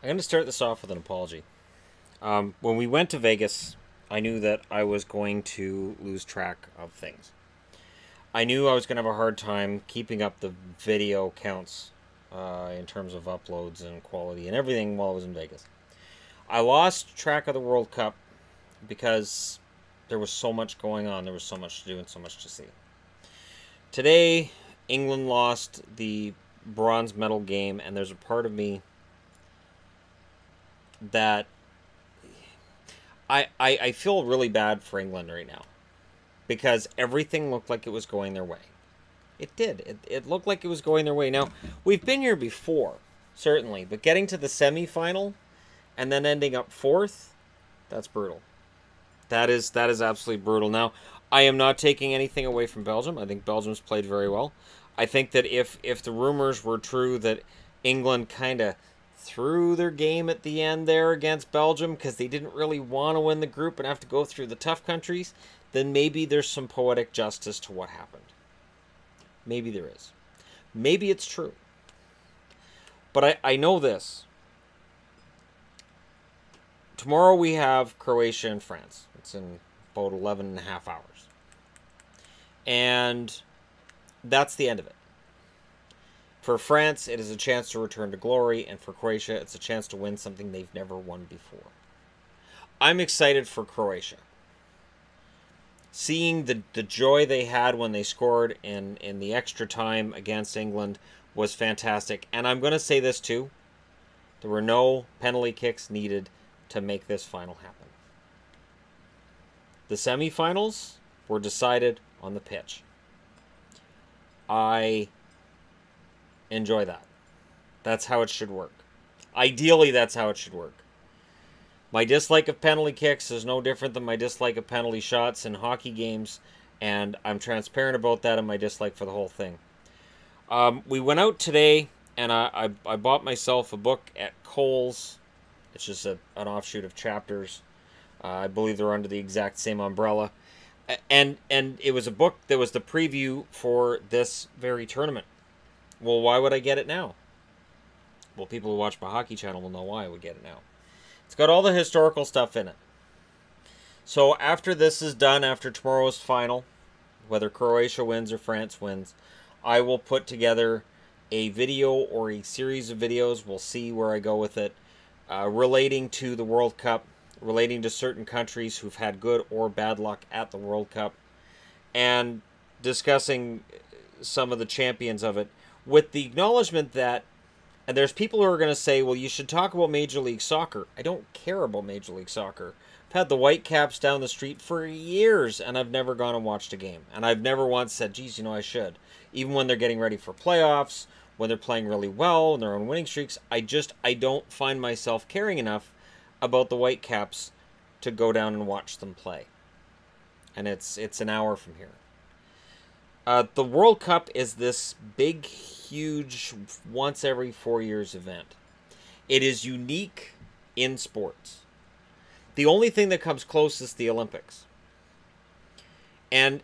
I'm going to start this off with an apology. When we went to Vegas, I knew that I was going to lose track of things. I knew I was going to have a hard time keeping up the video counts in terms of uploads and quality and everything while I was in Vegas. I lost track of the World Cup because there was so much going on. There was so much to do and so much to see. Today, England lost the bronze medal game, and there's a part of me that I feel really bad for England right now because everything looked like it was going their way. It did. It looked like it was going their way. Now, we've been here before, certainly, but getting to the semifinal and then ending up fourth, that's brutal. That is absolutely brutal. Now, I am not taking anything away from Belgium. I think Belgium's played very well. I think that if the rumors were true that England kind of threw their game at the end there against Belgium because they didn't really want to win the group and have to go through the tough countries, then maybe there's some poetic justice to what happened. Maybe there is. Maybe it's true. But I know this. Tomorrow we have Croatia and France. It's in about 11 and a half hours. And that's the end of it. For France, it is a chance to return to glory, and for Croatia, it's a chance to win something they've never won before. I'm excited for Croatia. Seeing the joy they had when they scored in the extra time against England was fantastic. And I'm going to say this too. There were no penalty kicks needed to make this final happen. The semifinals were decided on the pitch. I enjoy that. That's how it should work. Ideally, that's how it should work. My dislike of penalty kicks is no different than my dislike of penalty shots in hockey games, and I'm transparent about that and my dislike for the whole thing. We went out today, and I bought myself a book at Kohl's. It's just an offshoot of Chapters. I believe they're under the exact same umbrella. And it was a book that was the preview for this very tournament. Well, why would I get it now? Well, people who watch my hockey channel will know why I would get it now. It's got all the historical stuff in it. So after this is done, after tomorrow's final, whether Croatia wins or France wins, I will put together a video or a series of videos. We'll see where I go with it. Relating to the World Cup, relating to certain countries who've had good or bad luck at the World Cup, and discussing some of the champions of it, with the acknowledgement that, and there's people who are going to say, well, you should talk about Major League Soccer. I don't care about Major League Soccer. I've had the Whitecaps down the street for years, and I've never gone and watched a game. And I've never once said, geez, you know, I should. Even when they're getting ready for playoffs, when they're playing really well, and they're on winning streaks, I don't find myself caring enough about the Whitecaps to go down and watch them play. And it's an hour from here. The World Cup is this big, huge, once every 4 years event. It is unique in sports. The only thing that comes close is the Olympics. And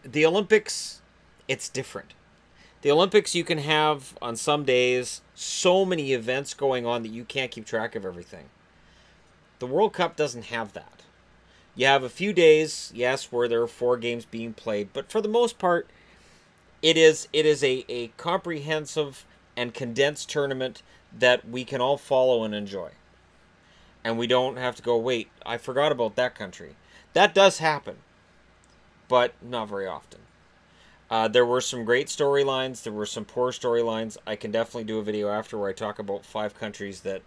the Olympics, it's different. The Olympics, you can have, on some days, so many events going on that you can't keep track of everything. The World Cup doesn't have that. You have a few days, yes, where there are 4 games being played, but for the most part, it is a comprehensive and condensed tournament that we can all follow and enjoy. And we don't have to go, wait, I forgot about that country. That does happen, but not very often. There were some great storylines. There were some poor storylines. I can definitely do a video after where I talk about 5 countries that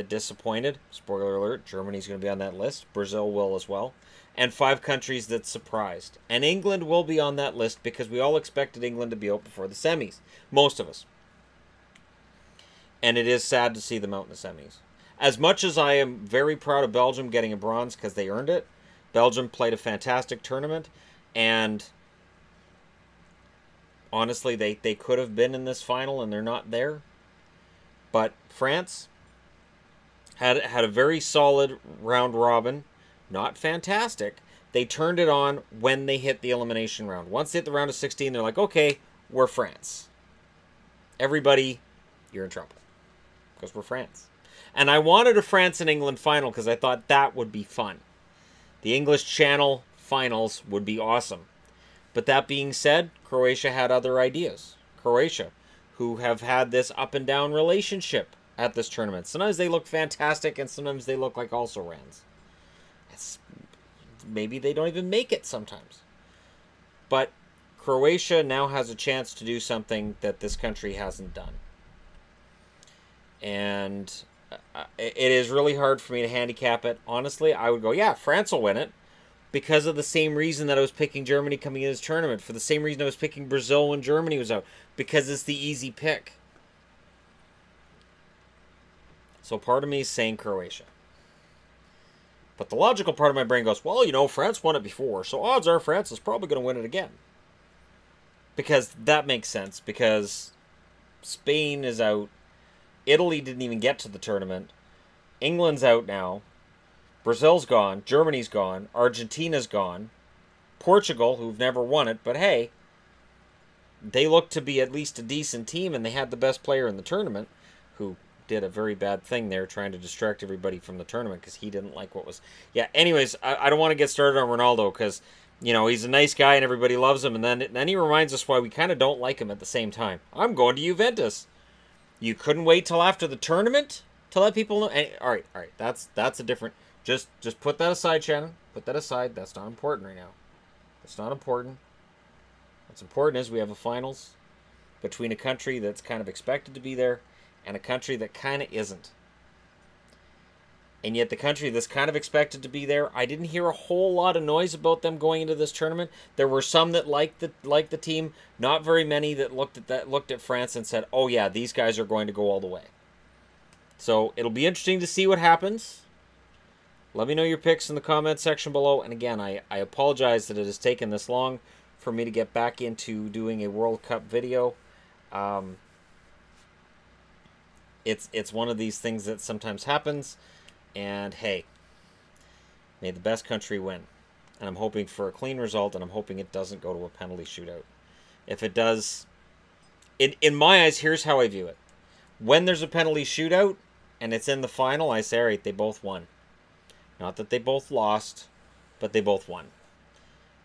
disappointed. Spoiler alert, Germany's going to be on that list. Brazil will as well. And 5 countries that surprised. And England will be on that list because we all expected England to be out before the semis. Most of us. And it is sad to see them out in the semis. As much as I am very proud of Belgium getting a bronze because they earned it, Belgium played a fantastic tournament. And honestly, they could have been in this final and they're not there. But France had a very solid round robin. Not fantastic. They turned it on when they hit the elimination round. Once they hit the round of 16, they're like, okay, we're France. Everybody, you're in trouble. because we're France. And I wanted a France and England final because I thought that would be fun. The English Channel finals would be awesome. But that being said, Croatia had other ideas. Croatia, who have had this up and down relationship at this tournament. Sometimes they look fantastic and sometimes they look like also-rans. Maybe they don't even make it sometimes. But Croatia now has a chance to do something that this country hasn't done. And it is really hard for me to handicap it. Honestly, I would go, yeah, France will win it. Because of the same reason that I was picking Germany coming into this tournament. For the same reason I was picking Brazil when Germany was out. Because it's the easy pick. So part of me is saying Croatia. But the logical part of my brain goes, well, you know, France won it before. So odds are France is probably going to win it again. Because that makes sense. Because Spain is out. Italy didn't even get to the tournament. England's out now. Brazil's gone. Germany's gone. Argentina's gone. Portugal, who've never won it, but hey, they look to be at least a decent team, and they had the best player in the tournament, who did a very bad thing there, trying to distract everybody from the tournament because he didn't like what was... Yeah, anyways, I don't want to get started on Ronaldo because, you know, he's a nice guy and everybody loves him, and then he reminds us why we kind of don't like him at the same time. I'm going to Juventus. You couldn't wait till after the tournament to let people know? All right, that's a different... Just put that aside, Shannon. Put that aside. That's not important right now. That's not important. What's important is we have a finals between a country that's kind of expected to be there and a country that kind of isn't. And yet the country that's kind of expected to be there, I didn't hear a whole lot of noise about them going into this tournament. There were some that liked the team, not very many that looked at France and said, "Oh yeah, these guys are going to go all the way." So it'll be interesting to see what happens. Let me know your picks in the comment section below. And again, I apologize that it has taken this long for me to get back into doing a World Cup video. It's one of these things that sometimes happens. And hey, may the best country win. And I'm hoping for a clean result, and I'm hoping it doesn't go to a penalty shootout. If it does, in my eyes, here's how I view it. When there's a penalty shootout and it's in the final, I say, all right, they both won. Not that they both lost, but they both won.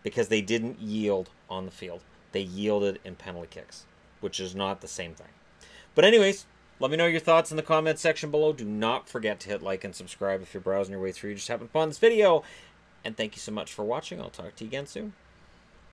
Because they didn't yield on the field. They yielded in penalty kicks, which is not the same thing. But anyways, let me know your thoughts in the comment section below. Do not forget to hit like and subscribe if you're browsing your way through. Just having fun with this video. And thank you so much for watching. I'll talk to you again soon.